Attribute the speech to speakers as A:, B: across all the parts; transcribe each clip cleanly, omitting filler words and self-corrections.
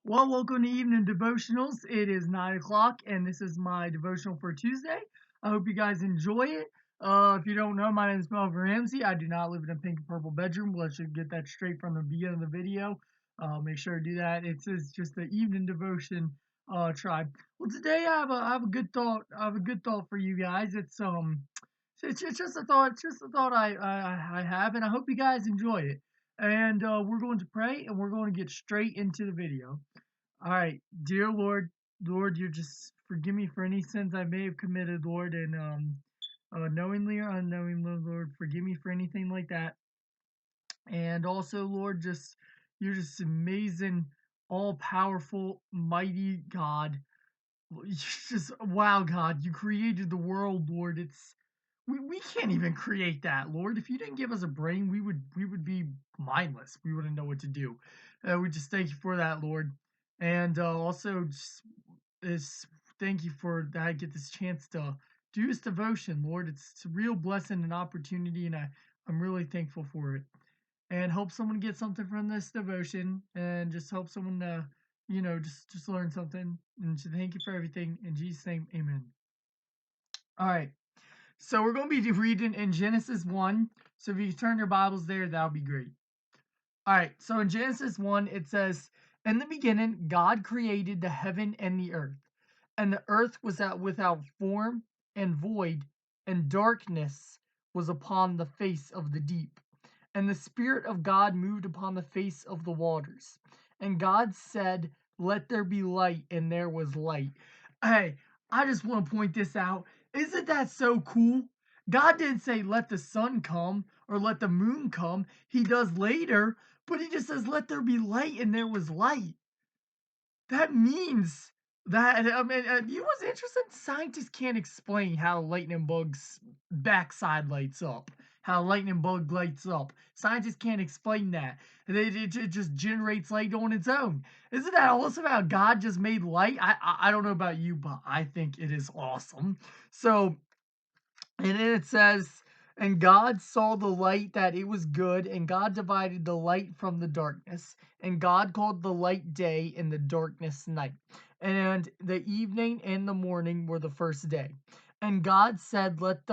A: Well, welcome to Evening Devotionals. It is 9 o'clock, and this is my devotional for Tuesday. I hope you guys enjoy it. If you don't know, my name is Melvin Ramsey. I do not live in a pink and purple bedroom. Let's just get that straight from the beginning of the video. Make sure to do that. It says just the Evening Devotion tribe. Well, today I have a good thought. I have a good thought for you guys. It's just a thought. It's just a thought I have, and I hope you guys enjoy it. And we're going to pray, and we're going to get straight into the video. All right, dear Lord, you just forgive me for any sins I may have committed, Lord, and knowingly or unknowingly, Lord, forgive me for anything like that. And also, Lord, you're just amazing, all powerful, mighty God. Just wow, God, you created the world, Lord. We can't even create that, Lord. If you didn't give us a brain, we would be mindless. We wouldn't know what to do. We just thank you for that, Lord, and also just is thank you for that I get this chance to do this devotion, Lord. It's a real blessing and opportunity, and I'm really thankful for it. And hope someone gets something from this devotion, and just hope someone just learn something. And so thank you for everything in Jesus' name, Amen. All right. So we're going to be reading in Genesis 1. So if you turn your Bibles there, that would be great. All right. So in Genesis 1, it says, "In the beginning, God created the heaven and the earth. And the earth was out without form and void, and darkness was upon the face of the deep. And the Spirit of God moved upon the face of the waters. And God said, 'Let there be light,' and there was light." Hey, I just want to point this out. Isn't that so cool? God didn't say, "Let the sun come," or "Let the moon come." He does later, but he just says, "Let there be light," and there was light. That means that, I mean, you know what's interesting? Scientists can't explain how lightning bug's backside lights up, how lightning bug lights up. Scientists can't explain that. It just generates light on its own. Isn't that awesome how God just made light? I don't know about you, but I think it is awesome. So, and then it says, "And God saw the light that it was good, and God divided the light from the darkness. And God called the light day, and the darkness night. And the evening and the morning were the first day. And God said, let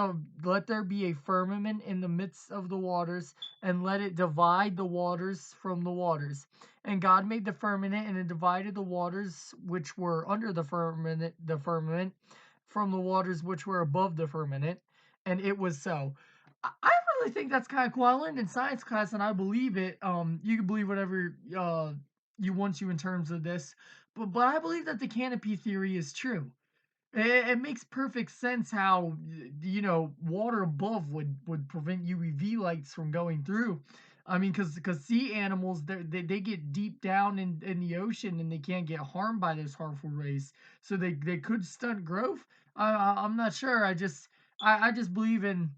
A: there be a firmament in the midst of the waters, and let it divide the waters from the waters. And God made the firmament, and it divided the waters which were under the firmament from the waters which were above the firmament, and it was so." I really think that's kind of cool. I learned in science class, and I believe it. You can believe whatever you want to in terms of this, but I believe that the canopy theory is true. It makes perfect sense how water above would prevent UV lights from going through. I mean, because sea animals they get deep down in the ocean and they can't get harmed by those harmful rays, so they could stunt growth. I'm not sure. I just believe in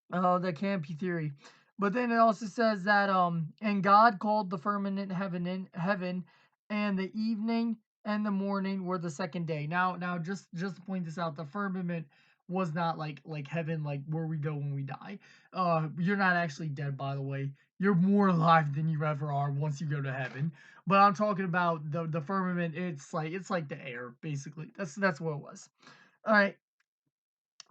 A: the canopy theory. But then it also says that and God called the firmament heaven, and the evening and the morning were the second day. Now just to point this out, the firmament was not like heaven, like where we go when we die. You're not actually dead, by the way. You're more alive than you ever are once you go to heaven. But I'm talking about the firmament. It's like the air, basically. That's what it was. All right.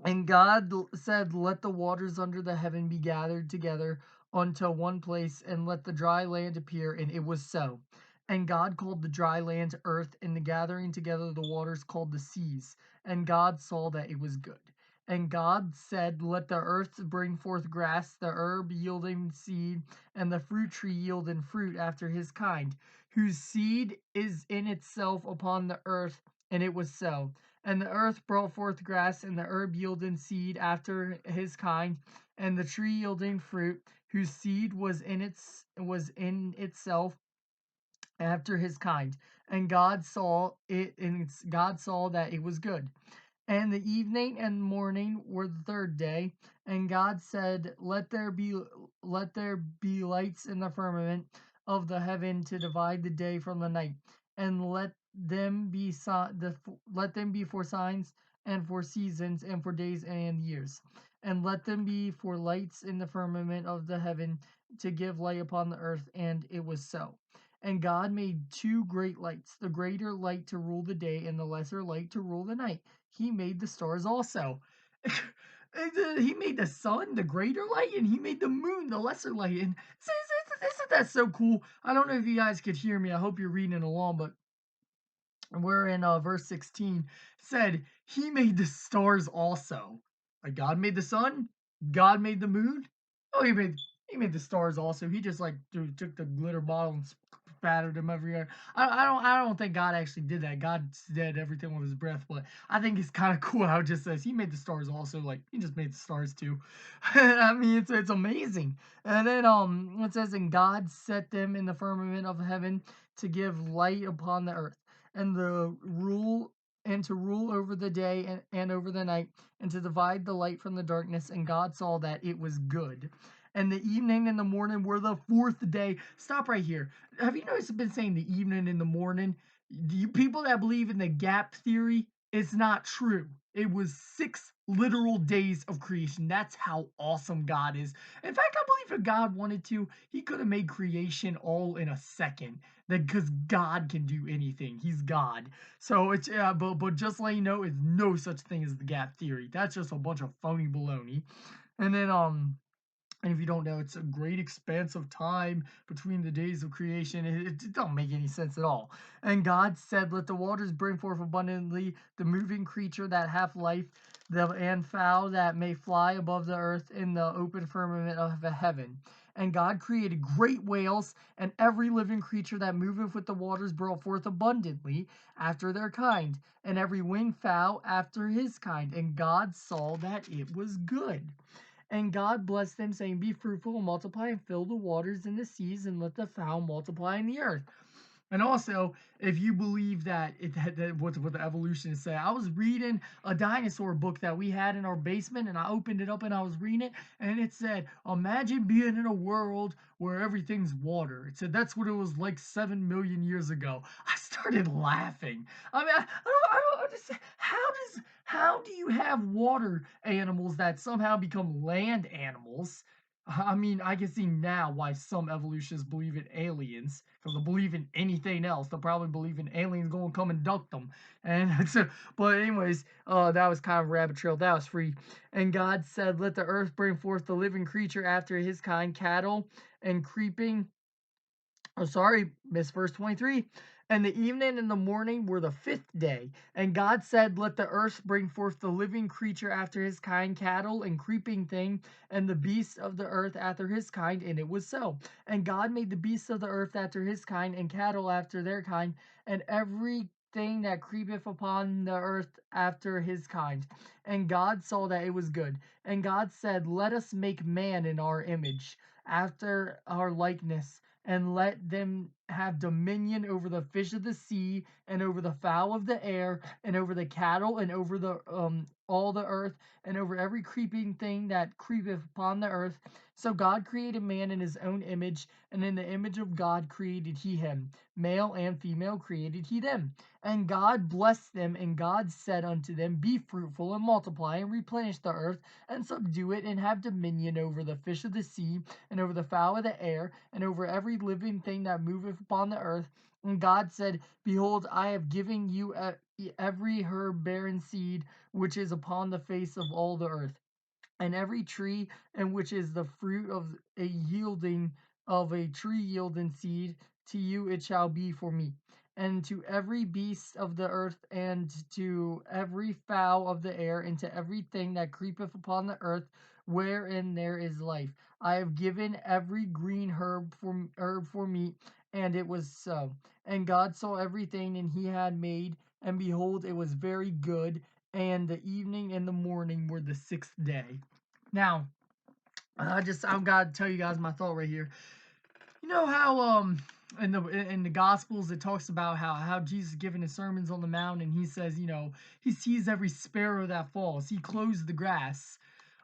A: And God said, "Let the waters under the heaven be gathered together unto one place, and let the dry land appear." And it was so. And God called the dry land earth, and the gathering together the waters called the seas. And God saw that it was good. And God said, "Let the earth bring forth grass, the herb yielding seed, and the fruit tree yielding fruit after his kind, whose seed is in itself upon the earth." And it was so. And the earth brought forth grass, and the herb yielding seed after his kind, and the tree yielding fruit, whose seed was in itself after his kind. And God saw that it was good. And the evening and morning were the third day. And God said, let there be lights in the firmament of the heaven to divide the day from the night, and let them be for signs, and for seasons, and for days and years, and let them be for lights in the firmament of the heaven to give light upon the earth. And it was so. And God made two great lights, the greater light to rule the day and the lesser light to rule the night. He made the stars also. He made the sun, the greater light, and he made the moon, the lesser light. And isn't that so cool? I don't know if you guys could hear me. I hope you're reading along, but we're in verse 16 said he made the stars also. Like God made the sun, God made the moon. Oh, he made the stars also. He just like took the glitter bottle and spattered them everywhere. I don't think God actually did that. God did everything with his breath, but I think it's kind of cool how it just says he made the stars also. Like he just made the stars too. I mean, it's amazing. And then it says, and God set them in the firmament of heaven to give light upon the earth and to rule over the day and over the night, and to divide the light from the darkness. And God saw that it was good. And the evening and the morning were the fourth day. Stop right here. Have you noticed I've been saying the evening and the morning? You people that believe in the gap theory, it's not true. It was 6 literal days of creation. That's how awesome God is. In fact, I believe if God wanted to, he could have made creation all in a second. That because God can do anything. He's God. So it's but just let you know, it's no such thing as the gap theory. That's just a bunch of phony baloney. And then and if you don't know, it's a great expanse of time between the days of creation. It don't make any sense at all. And God said, let the waters bring forth abundantly the moving creature that hath life, and fowl that may fly above the earth in the open firmament of the heaven. And God created great whales, and every living creature that moveth with the waters brought forth abundantly after their kind, and every winged fowl after his kind. And God saw that it was good. And God blessed them, saying, be fruitful and multiply and fill the waters and the seas, and let the fowl multiply in the earth. And also, if you believe that what the evolutionists say, I was reading a dinosaur book that we had in our basement, and I opened it up and I was reading it, and it said, "Imagine being in a world where everything's water." It said that's what it was like 7 million years ago. I started laughing. I mean, I don't understand. How do you have water animals that somehow become land animals? I mean, I can see now why some evolutionists believe in aliens, because they'll believe in anything else. They'll probably believe in aliens going to come and duck them. And so, but anyways, that was kind of a rabbit trail. That was free. And God said, let the earth bring forth the living creature after his kind, cattle and creeping. Oh, sorry, missed verse 23. And the evening and the morning were the fifth day. And God said, let the earth bring forth the living creature after his kind, cattle and creeping thing, and the beasts of the earth after his kind. And it was so. And God made the beasts of the earth after his kind, and cattle after their kind, and everything that creepeth upon the earth after his kind. And God saw that it was good. And God said, let us make man in our image, after our likeness, and let them have dominion over the fish of the sea, and over the fowl of the air, and over the cattle, and over the all the earth, and over every creeping thing that creepeth upon the earth. So God created man in his own image, and in the image of God created he him. Male and female created he them. And God blessed them, and God said unto them, be fruitful and multiply, and replenish the earth, and subdue it, and have dominion over the fish of the sea, and over the fowl of the air, and over every living thing that moveth upon the earth. And God said, behold, I have given you every herb bearing seed which is upon the face of all the earth, and every tree and which is the fruit of a tree yielding seed, to you it shall be for meat. And to every beast of the earth, and to every fowl of the air, and to everything that creepeth upon the earth, wherein there is life, I have given every green herb for meat. And it was so. And God saw everything, and he had made, and behold, it was very good. And the evening and the morning were the sixth day. Now, I've got to tell you guys my thought right here. You know how in the Gospels it talks about how Jesus is giving his sermons on the mount, and he says, he sees every sparrow that falls. He clothes the grass.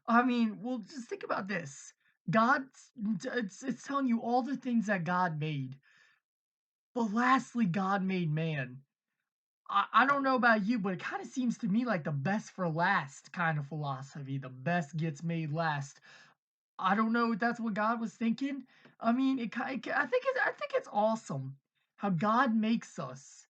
A: I mean, well, just think about this. God, it's telling you all the things that God made, but lastly, God made man. I don't know about you, but it kind of seems to me like the best for last kind of philosophy. The best gets made last. I don't know if that's what God was thinking. I mean, I think it's awesome. how God makes us.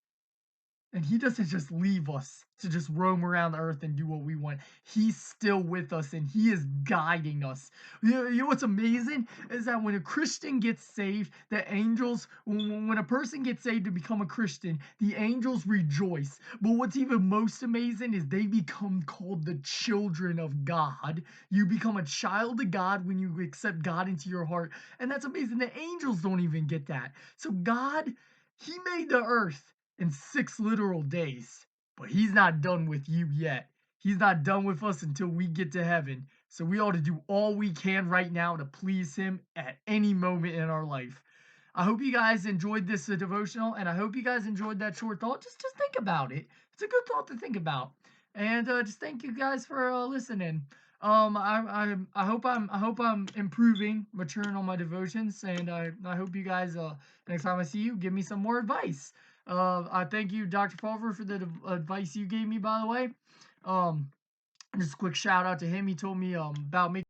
A: And he doesn't just leave us to just roam around the earth and do what we want. He's still with us and he is guiding us. You know what's amazing is that when a Christian gets saved, the angels, when a person gets saved to become a Christian, the angels rejoice. But what's even most amazing is they become called the children of God. You become a child of God when you accept God into your heart. And that's amazing. The angels don't even get that. So God, he made the earth in 6 literal days. But he's not done with you yet. He's not done with us until we get to heaven. So we ought to do all we can right now to please him at any moment in our life. I hope you guys enjoyed this devotional, and I hope you guys enjoyed that short thought. Just think about it. It's a good thought to think about. And just thank you guys for listening. I hope I'm improving, maturing on my devotions, and I hope you guys next time I see you, give me some more advice. I thank you, Dr. Fulver, for the advice you gave me, by the way. Um, just a quick shout out to him. He told me about making